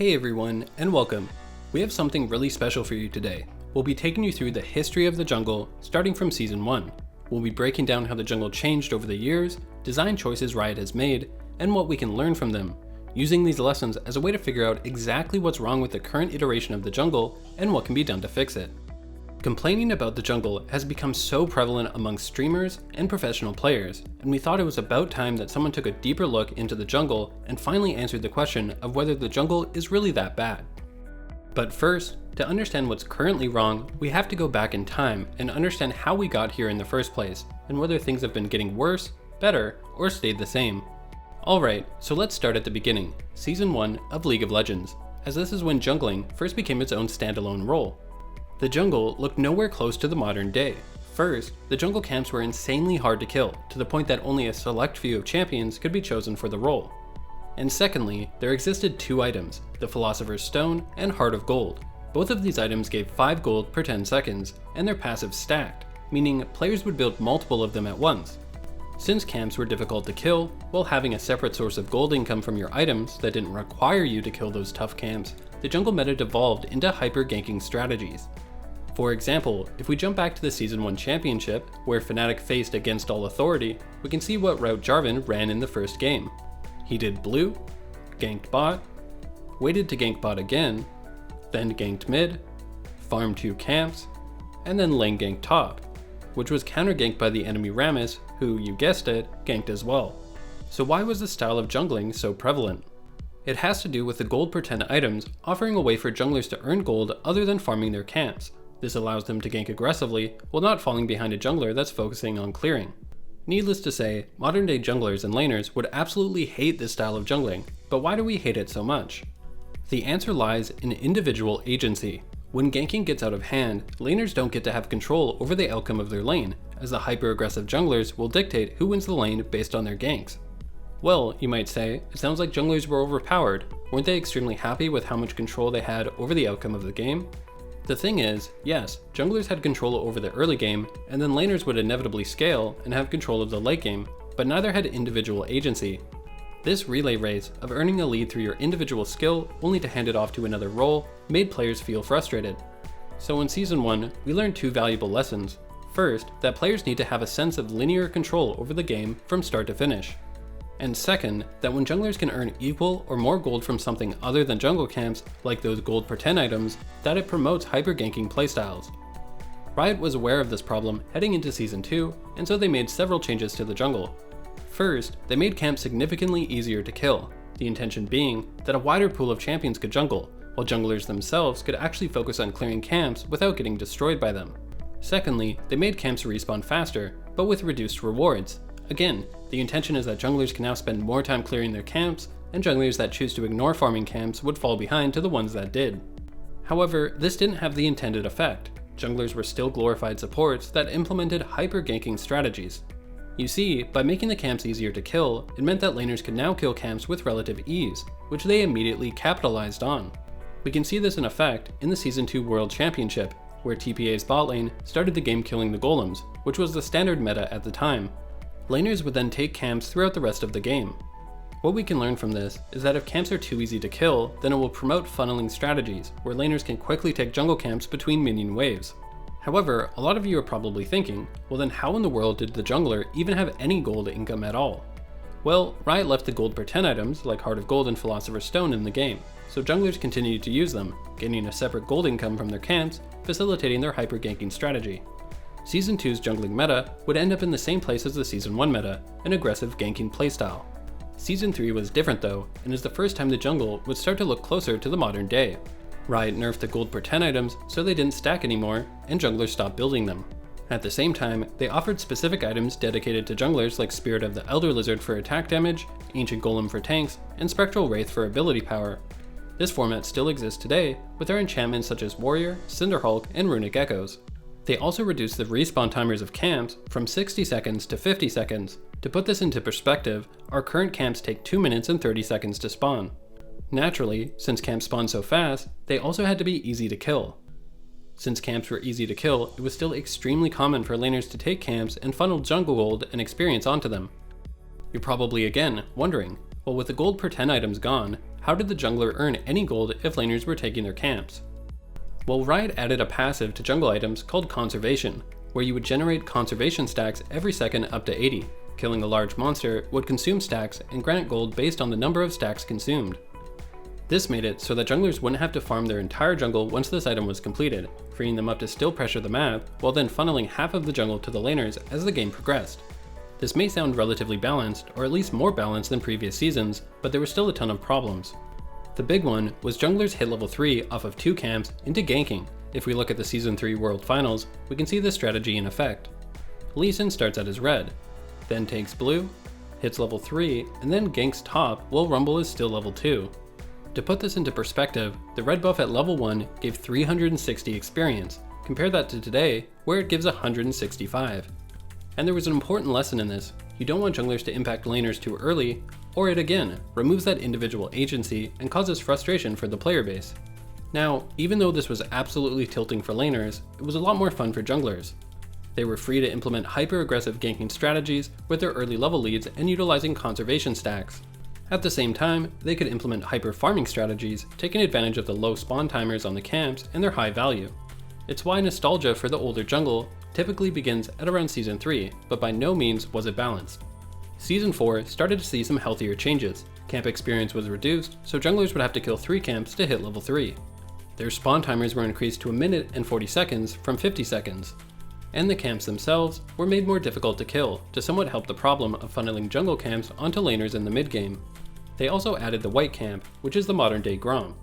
Hey everyone, and welcome. We have something really special for you today. We'll be taking you through the history of the jungle, starting from Season 1. We'll be breaking down how the jungle changed over the years, design choices Riot has made, and what we can learn from them, using these lessons as a way to figure out exactly what's wrong with the current iteration of the jungle and what can be done to fix it. Complaining about the jungle has become so prevalent among streamers and professional players, and we thought it was about time that someone took a deeper look into the jungle and finally answered the question of whether the jungle is really that bad. But first, to understand what's currently wrong, we have to go back in time and understand how we got here in the first place, and whether things have been getting worse, better, or stayed the same. Alright, so let's start at the beginning, Season 1 of League of Legends, as this is when jungling first became its own standalone role. The jungle looked nowhere close to the modern day. First, the jungle camps were insanely hard to kill, to the point that only a select few of champions could be chosen for the role. And secondly, there existed two items, the Philosopher's Stone and Heart of Gold. Both of these items gave 5 gold per 10 seconds, and their passives stacked, meaning players would build multiple of them at once. Since camps were difficult to kill, while having a separate source of gold income from your items that didn't require you to kill those tough camps, the jungle meta devolved into hyper-ganking strategies. For example, if we jump back to the Season 1 championship, where Fnatic faced Against All Authority, we can see what route Jarvan ran in the first game. He did blue, ganked bot, waited to gank bot again, then ganked mid, farmed 2 camps, and then lane ganked top, which was counter-ganked by the enemy Rammus, who, you guessed it, ganked as well. So why was this style of jungling so prevalent? It has to do with the gold per 10 items offering a way for junglers to earn gold other than farming their camps. This allows them to gank aggressively while not falling behind a jungler that's focusing on clearing. Needless to say, modern day junglers and laners would absolutely hate this style of jungling, but why do we hate it so much? The answer lies in individual agency. When ganking gets out of hand, laners don't get to have control over the outcome of their lane, as the hyper-aggressive junglers will dictate who wins the lane based on their ganks. Well, you might say, it sounds like junglers were overpowered. Weren't they extremely happy with how much control they had over the outcome of the game? The thing is, yes, junglers had control over the early game, and then laners would inevitably scale and have control of the late game, but neither had individual agency. This relay race of earning a lead through your individual skill only to hand it off to another role made players feel frustrated. So in Season 1, we learned 2 valuable lessons. First, that players need to have a sense of linear control over the game from start to finish. And second, that when junglers can earn equal or more gold from something other than jungle camps, like those gold per 10 items, that it promotes hyper-ganking playstyles. Riot was aware of this problem heading into Season 2, and so they made several changes to the jungle. First, they made camps significantly easier to kill, the intention being that a wider pool of champions could jungle, while junglers themselves could actually focus on clearing camps without getting destroyed by them. Secondly, they made camps respawn faster, but with reduced rewards. Again, the intention is that junglers can now spend more time clearing their camps, and junglers that choose to ignore farming camps would fall behind to the ones that did. However, this didn't have the intended effect. Junglers were still glorified supports that implemented hyper-ganking strategies. You see, by making the camps easier to kill, it meant that laners could now kill camps with relative ease, which they immediately capitalized on. We can see this in effect in the Season 2 World Championship, where TPA's bot lane started the game killing the golems, which was the standard meta at the time. Laners would then take camps throughout the rest of the game. What we can learn from this is that if camps are too easy to kill, then it will promote funneling strategies, where laners can quickly take jungle camps between minion waves. However, a lot of you are probably thinking, well then how in the world did the jungler even have any gold income at all? Well, Riot left the gold per 10 items, like Heart of Gold and Philosopher's Stone, in the game, so junglers continued to use them, gaining a separate gold income from their camps, facilitating their hyper-ganking strategy. Season 2's jungling meta would end up in the same place as the Season 1 meta, an aggressive ganking playstyle. Season 3 was different though, and is the first time the jungle would start to look closer to the modern day. Riot nerfed the gold per 10 items so they didn't stack anymore, and junglers stopped building them. At the same time, they offered specific items dedicated to junglers like Spirit of the Elder Lizard for attack damage, Ancient Golem for tanks, and Spectral Wraith for ability power. This format still exists today, with their enchantments such as Warrior, Cinderhulk, and Runic Echoes. They also reduced the respawn timers of camps from 60 seconds to 50 seconds. To put this into perspective, our current camps take 2 minutes and 30 seconds to spawn. Naturally, since camps spawn so fast, they also had to be easy to kill. Since camps were easy to kill, it was still extremely common for laners to take camps and funnel jungle gold and experience onto them. You're probably again wondering, well with the gold per 10 items gone, how did the jungler earn any gold if laners were taking their camps? Well, Riot added a passive to jungle items called Conservation, where you would generate conservation stacks every second up to 80. Killing a large monster would consume stacks and grant gold based on the number of stacks consumed. This made it so that junglers wouldn't have to farm their entire jungle once this item was completed, freeing them up to still pressure the map, while then funneling half of the jungle to the laners as the game progressed. This may sound relatively balanced, or at least more balanced than previous seasons, but there were still a ton of problems. The big one was junglers hit level 3 off of 2 camps into ganking. If we look at the Season 3 World Finals, we can see this strategy in effect. Lee Sin starts out as red, then takes blue, hits level 3, and then ganks top while Rumble is still level 2. To put this into perspective, the red buff at level 1 gave 360 experience. Compare that to today, where it gives 165. And there was an important lesson in this: you don't want junglers to impact laners too early, or it again removes that individual agency and causes frustration for the player base. Now, even though this was absolutely tilting for laners, it was a lot more fun for junglers. They were free to implement hyper-aggressive ganking strategies with their early level leads and utilizing conservation stacks. At the same time, they could implement hyper-farming strategies, taking advantage of the low spawn timers on the camps and their high value. It's why nostalgia for the older jungle typically begins at around Season 3, but by no means was it balanced. Season 4 started to see some healthier changes. Camp experience was reduced, so junglers would have to kill 3 camps to hit level 3. Their spawn timers were increased to 1 minute and 40 seconds from 50 seconds. And the camps themselves were made more difficult to kill, to somewhat help the problem of funneling jungle camps onto laners in the mid game. They also added the white camp, which is the modern day Grom,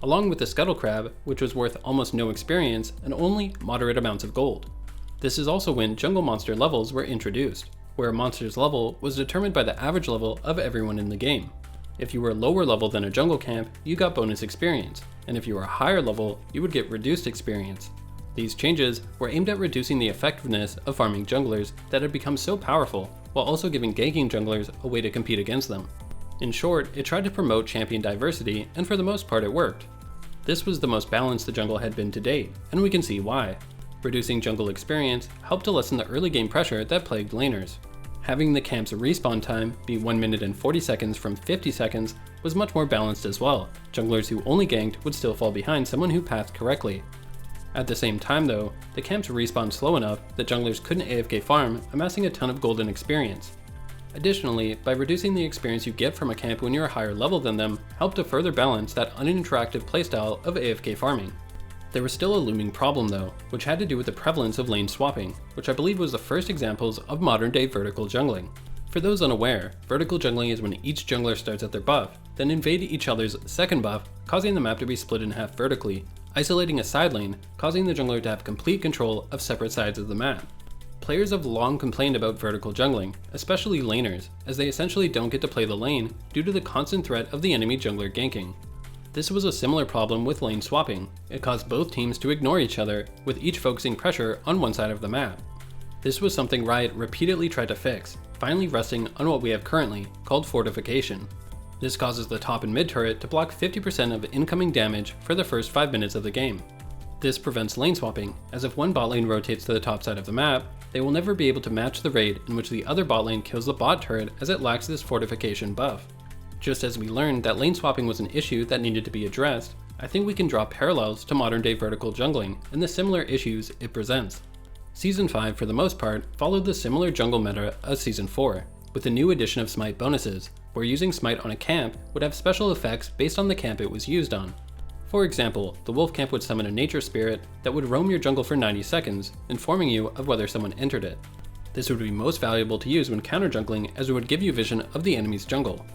along with the Scuttle Crab, which was worth almost no experience and only moderate amounts of gold. This is also when jungle monster levels were introduced, where a monster's level was determined by the average level of everyone in the game. If you were lower level than a jungle camp, you got bonus experience, and if you were higher level, you would get reduced experience. These changes were aimed at reducing the effectiveness of farming junglers that had become so powerful, while also giving ganking junglers a way to compete against them. In short, it tried to promote champion diversity, and for the most part it worked. This was the most balanced the jungle had been to date, and we can see why. Reducing jungle experience helped to lessen the early game pressure that plagued laners. Having the camp's respawn time be 1 minute and 40 seconds from 50 seconds was much more balanced as well. Junglers who only ganked would still fall behind someone who pathed correctly. At the same time though, the camps respawned slow enough that junglers couldn't AFK farm, amassing a ton of golden experience. Additionally, by reducing the experience you get from a camp when you're a higher level than them, helped to further balance that uninteractive playstyle of AFK farming. There was still a looming problem though, which had to do with the prevalence of lane swapping, which I believe was the first examples of modern day vertical jungling. For those unaware, vertical jungling is when each jungler starts at their buff, then invade each other's second buff, causing the map to be split in half vertically, isolating a side lane, causing the jungler to have complete control of separate sides of the map. Players have long complained about vertical jungling, especially laners, as they essentially don't get to play the lane due to the constant threat of the enemy jungler ganking. This was a similar problem with lane swapping. It caused both teams to ignore each other, with each focusing pressure on one side of the map. This was something Riot repeatedly tried to fix, finally resting on what we have currently, called fortification. This causes the top and mid turret to block 50% of incoming damage for the first 5 minutes of the game. This prevents lane swapping, as if one bot lane rotates to the top side of the map, they will never be able to match the rate in which the other bot lane kills the bot turret, as it lacks this fortification buff. Just as we learned that lane swapping was an issue that needed to be addressed, I think we can draw parallels to modern day vertical jungling and the similar issues it presents. Season 5 for the most part followed the similar jungle meta as Season 4, with the new addition of smite bonuses, where using smite on a camp would have special effects based on the camp it was used on. For example, the wolf camp would summon a nature spirit that would roam your jungle for 90 seconds, informing you of whether someone entered it. This would be most valuable to use when counter jungling, as it would give you vision of the enemy's jungle.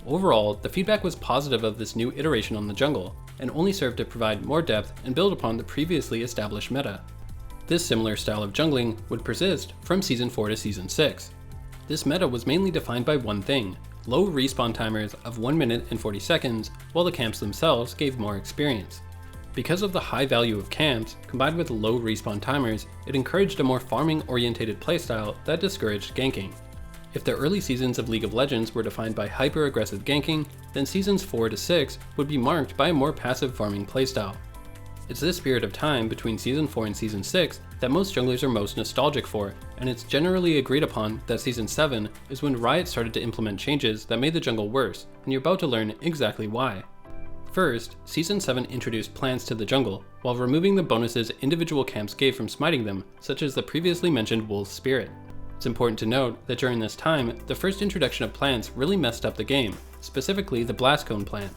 Overall, the feedback was positive of this new iteration on the jungle, and only served to provide more depth and build upon the previously established meta. This similar style of jungling would persist from Season 4 to Season 6. This meta was mainly defined by one thing: low respawn timers of 1 minute and 40 seconds, while the camps themselves gave more experience. Because of the high value of camps, combined with low respawn timers, it encouraged a more farming-orientated playstyle that discouraged ganking. If the early seasons of League of Legends were defined by hyper-aggressive ganking, then Seasons 4 to 6 would be marked by a more passive farming playstyle. It's this period of time between Season 4 and Season 6 that most junglers are most nostalgic for, and it's generally agreed upon that Season 7 is when Riot started to implement changes that made the jungle worse, and you're about to learn exactly why. First, Season 7 introduced plants to the jungle, while removing the bonuses individual camps gave from smiting them, such as the previously mentioned Wolf's Spirit. It's important to note that during this time, the first introduction of plants really messed up the game, specifically the Blast Cone plant.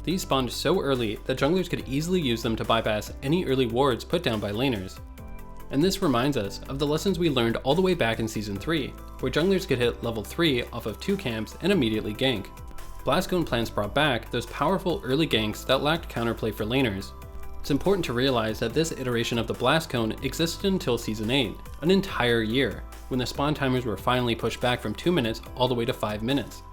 These spawned so early that junglers could easily use them to bypass any early wards put down by laners. And this reminds us of the lessons we learned all the way back in Season 3, where junglers could hit level 3 off of 2 camps and immediately gank. Blast Cone plants brought back those powerful early ganks that lacked counterplay for laners. It's important to realize that this iteration of the Blast Cone existed until Season 8, an entire year, when the spawn timers were finally pushed back from 2 minutes all the way to 5 minutes.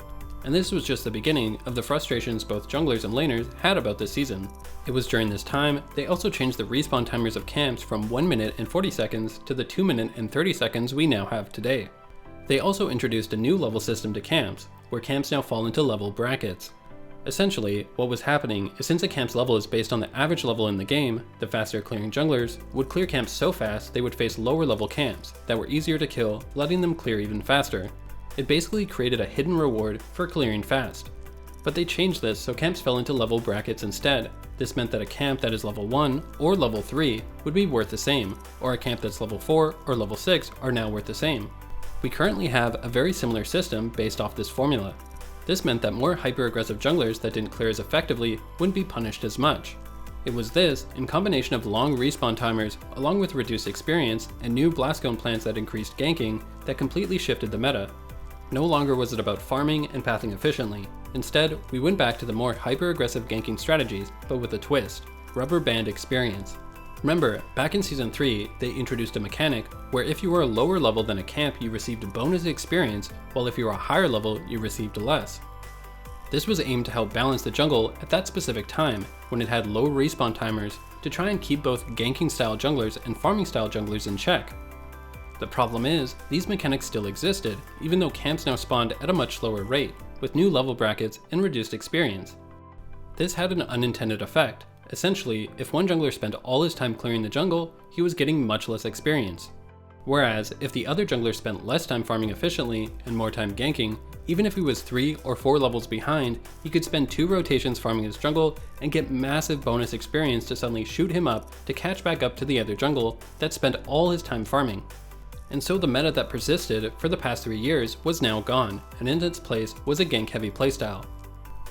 And this was just the beginning of the frustrations both junglers and laners had about this season. It was during this time they also changed the respawn timers of camps from 1 minute and 40 seconds to the 2 minute and 30 seconds we now have today. They also introduced a new level system to camps, where camps now fall into level brackets. Essentially, what was happening is since a camp's level is based on the average level in the game, the faster clearing junglers would clear camps so fast they would face lower level camps that were easier to kill, letting them clear even faster. It basically created a hidden reward for clearing fast. But they changed this so camps fell into level brackets instead. This meant that a camp that is level 1 or level 3 would be worth the same, or a camp that's level 4 or level 6 are now worth the same. We currently have a very similar system based off this formula. This meant that more hyper-aggressive junglers that didn't clear as effectively wouldn't be punished as much. It was this, in combination of long respawn timers, along with reduced experience and new Blast Cone plants that increased ganking, that completely shifted the meta. No longer was it about farming and pathing efficiently. Instead, we went back to the more hyper-aggressive ganking strategies, but with a twist: rubber band experience. Remember, back in Season 3, they introduced a mechanic where if you were a lower level than a camp, you received bonus experience, while if you were a higher level, you received less. This was aimed to help balance the jungle at that specific time, when it had low respawn timers, to try and keep both ganking style junglers and farming style junglers in check. The problem is, these mechanics still existed, even though camps now spawned at a much slower rate, with new level brackets and reduced experience. This had an unintended effect. Essentially, if one jungler spent all his time clearing the jungle, he was getting much less experience. Whereas, if the other jungler spent less time farming efficiently and more time ganking, even if he was 3 or 4 levels behind, he could spend 2 rotations farming his jungle and get massive bonus experience to suddenly shoot him up to catch back up to the other jungle that spent all his time farming. And so the meta that persisted for the past 3 years was now gone, and in its place was a gank-heavy playstyle.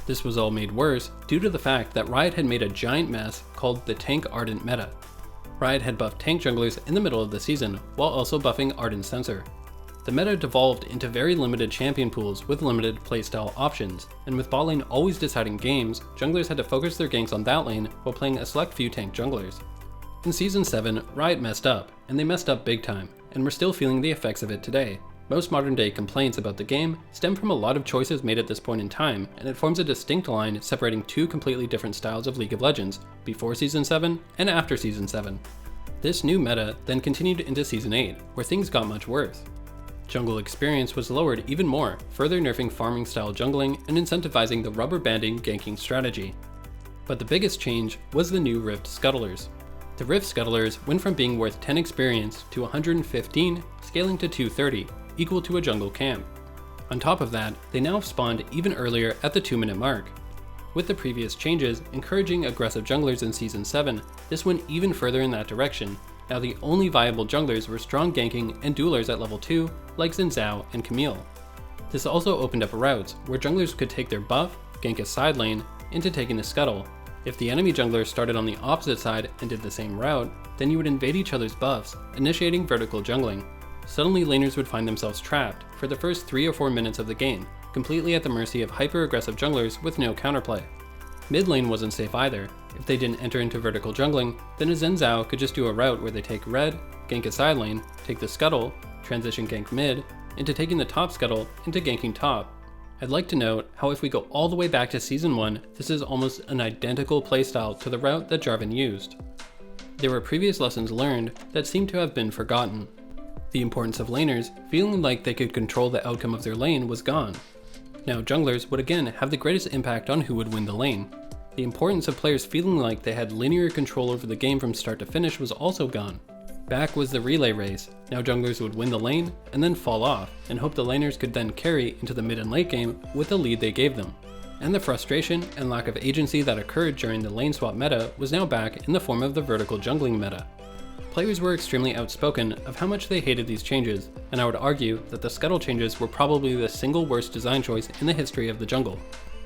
This was all made worse due to the fact that Riot had made a giant mess called the tank ARDENT meta. Riot had buffed tank junglers in the middle of the season, while also buffing ARDENT Sensor. The meta devolved into very limited champion pools with limited playstyle options, and with bot lane always deciding games, junglers had to focus their ganks on that lane while playing a select few tank junglers. In Season 7, Riot messed up, and they messed up big time, and we're still feeling the effects of it today. Most modern day complaints about the game stem from a lot of choices made at this point in time, and it forms a distinct line separating 2 completely different styles of League of Legends, before Season 7 and after Season 7. This new meta then continued into Season 8, where things got much worse. Jungle experience was lowered even more, further nerfing farming style jungling and incentivizing the rubber banding ganking strategy. But the biggest change was the new Rift Scuttlers. The Rift Scuttlers went from being worth 10 experience to 115, scaling to 230, equal to a jungle camp. On top of that, they now spawned even earlier at the 2-minute mark. With the previous changes encouraging aggressive junglers in Season 7, this went even further in that direction. Now the only viable junglers were strong ganking and duelers at level 2, like Xin Zhao and Camille. This also opened up routes where junglers could take their buff, gank a side lane, into taking the scuttle. If the enemy jungler started on the opposite side and did the same route, then you would invade each other's buffs, initiating vertical jungling. Suddenly laners would find themselves trapped for the first 3 or 4 minutes of the game, completely at the mercy of hyper-aggressive junglers with no counterplay. Mid lane wasn't safe either. If they didn't enter into vertical jungling, then a Xin Zhao could just do a route where they take red, gank a side lane, take the scuttle, transition gank mid, into taking the top scuttle, into ganking top. I'd like to note how if we go all the way back to Season 1, this is almost an identical playstyle to the route that Jarvan used. There were previous lessons learned that seem to have been forgotten. The importance of laners feeling like they could control the outcome of their lane was gone. Now junglers would again have the greatest impact on who would win the lane. The importance of players feeling like they had linear control over the game from start to finish was also gone. Back was the relay race. Now junglers would win the lane and then fall off and hope the laners could then carry into the mid and late game with the lead they gave them. And the frustration and lack of agency that occurred during the lane swap meta was now back in the form of the vertical jungling meta. Players were extremely outspoken of how much they hated these changes, and I would argue that the scuttle changes were probably the single worst design choice in the history of the jungle.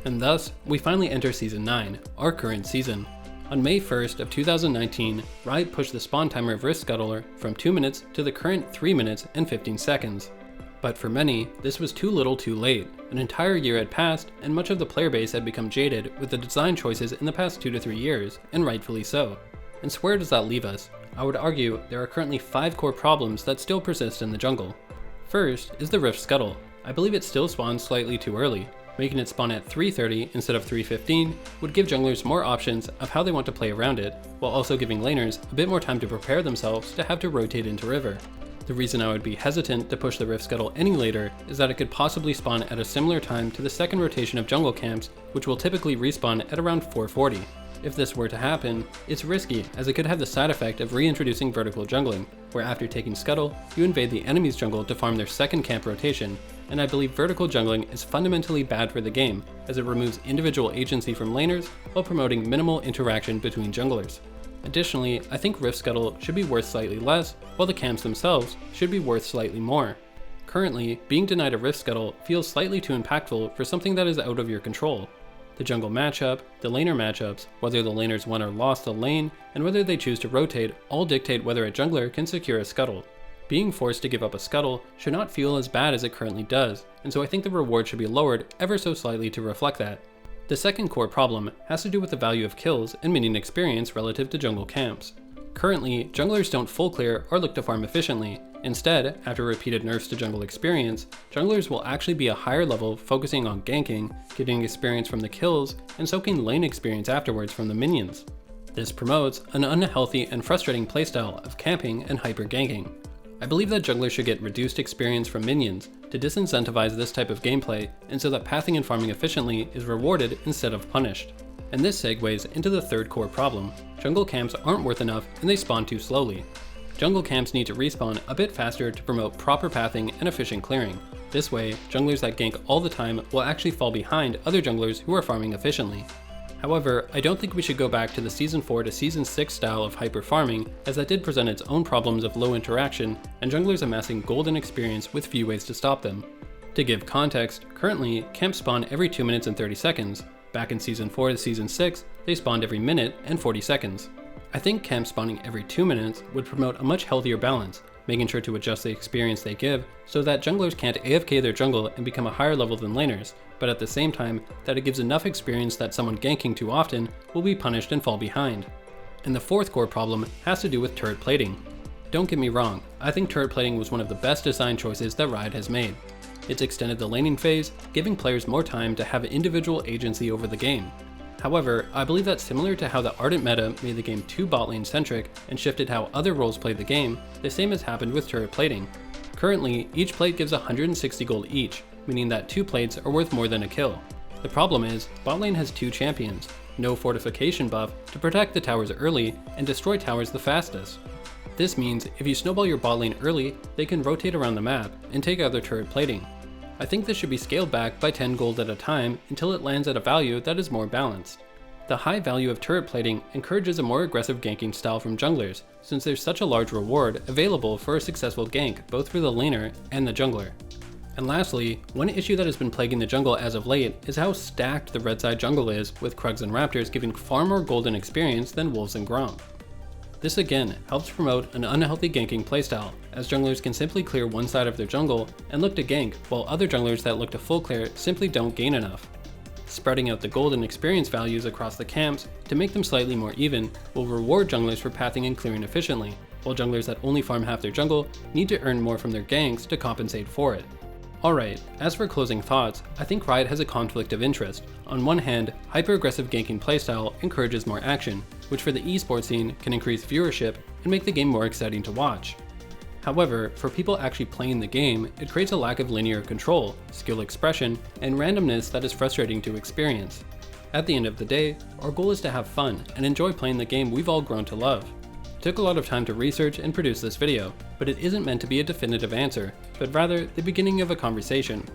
And thus, we finally enter Season 9, our current season. On May 1st of 2019, Riot pushed the spawn timer of Rift Scuttler from 2 minutes to the current 3 minutes and 15 seconds. But for many, this was too little too late. An entire year had passed, and much of the player base had become jaded with the design choices in the past 2 to 3 years, and rightfully so. And so where does that leave us? I would argue there are currently 5 core problems that still persist in the jungle. First is the Rift Scuttle. I believe it still spawns slightly too early. Making it spawn at 3:30 instead of 3:15 would give junglers more options of how they want to play around it, while also giving laners a bit more time to prepare themselves to have to rotate into river. The reason I would be hesitant to push the Rift Scuttle any later is that it could possibly spawn at a similar time to the second rotation of jungle camps, which will typically respawn at around 4:40. If this were to happen, it's risky as it could have the side effect of reintroducing vertical jungling, where after taking Scuttle, you invade the enemy's jungle to farm their second camp rotation, and I believe vertical jungling is fundamentally bad for the game, as it removes individual agency from laners while promoting minimal interaction between junglers. Additionally, I think Rift Scuttle should be worth slightly less, while the camps themselves should be worth slightly more. Currently, being denied a Rift Scuttle feels slightly too impactful for something that is out of your control. The jungle matchup, the laner matchups, whether the laners won or lost the lane, and whether they choose to rotate all dictate whether a jungler can secure a Scuttle. Being forced to give up a Scuttle should not feel as bad as it currently does, and so I think the reward should be lowered ever so slightly to reflect that. The second core problem has to do with the value of kills and minion experience relative to jungle camps. Currently, junglers don't full clear or look to farm efficiently. Instead, after repeated nerfs to jungle experience, junglers will actually be a higher level focusing on ganking, getting experience from the kills, and soaking lane experience afterwards from the minions. This promotes an unhealthy and frustrating playstyle of camping and hyper ganking. I believe that junglers should get reduced experience from minions to disincentivize this type of gameplay, and so that pathing and farming efficiently is rewarded instead of punished. And this segues into the third core problem. Jungle camps aren't worth enough and they spawn too slowly. Jungle camps need to respawn a bit faster to promote proper pathing and efficient clearing. This way, junglers that gank all the time will actually fall behind other junglers who are farming efficiently. However, I don't think we should go back to the Season 4 to Season 6 style of hyper farming, as that did present its own problems of low interaction and junglers amassing golden experience with few ways to stop them. To give context, currently, camps spawn every 2 minutes and 30 seconds. Back in Season 4 to Season 6, they spawned every minute and 40 seconds. I think camps spawning every 2 minutes would promote a much healthier balance, making sure to adjust the experience they give so that junglers can't AFK their jungle and become a higher level than laners, but at the same time that it gives enough experience that someone ganking too often will be punished and fall behind. And the fourth core problem has to do with turret plating. Don't get me wrong, I think turret plating was one of the best design choices that Riot has made. It's extended the laning phase, giving players more time to have individual agency over the game. However, I believe that similar to how the Ardent meta made the game too bot lane centric and shifted how other roles played the game, the same has happened with turret plating. Currently, each plate gives 160 gold each, meaning that 2 plates are worth more than a kill. The problem is, bot lane has 2 champions, no fortification buff to protect the towers early and destroy towers the fastest. This means if you snowball your bot lane early, they can rotate around the map and take out their turret plating. I think this should be scaled back by 10 gold at a time until it lands at a value that is more balanced. The high value of turret plating encourages a more aggressive ganking style from junglers, since there's such a large reward available for a successful gank both for the laner and the jungler. And lastly, one issue that has been plaguing the jungle as of late is how stacked the red side jungle is, with Krugs and Raptors giving far more golden experience than Wolves and Grom. This again helps promote an unhealthy ganking playstyle, as junglers can simply clear one side of their jungle and look to gank, while other junglers that look to full clear simply don't gain enough. Spreading out the gold and experience values across the camps to make them slightly more even will reward junglers for pathing and clearing efficiently, while junglers that only farm half their jungle need to earn more from their ganks to compensate for it. Alright, as for closing thoughts, I think Riot has a conflict of interest. On one hand, hyper-aggressive ganking playstyle encourages more action, which for the esports scene can increase viewership and make the game more exciting to watch. However, for people actually playing the game, it creates a lack of linear control, skill expression, and randomness that is frustrating to experience. At the end of the day, our goal is to have fun and enjoy playing the game we've all grown to love. took a lot of time to research and produce this video, but it isn't meant to be a definitive answer, but rather the beginning of a conversation.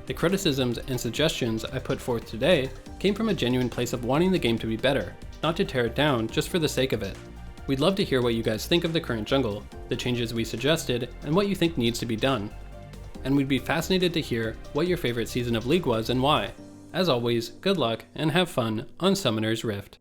The criticisms and suggestions I put forth today came from a genuine place of wanting the game to be better, not to tear it down just for the sake of it. We'd love to hear what you guys think of the current jungle, the changes we suggested, and what you think needs to be done. And we'd be fascinated to hear what your favorite season of League was and why. As always, good luck and have fun on Summoner's Rift.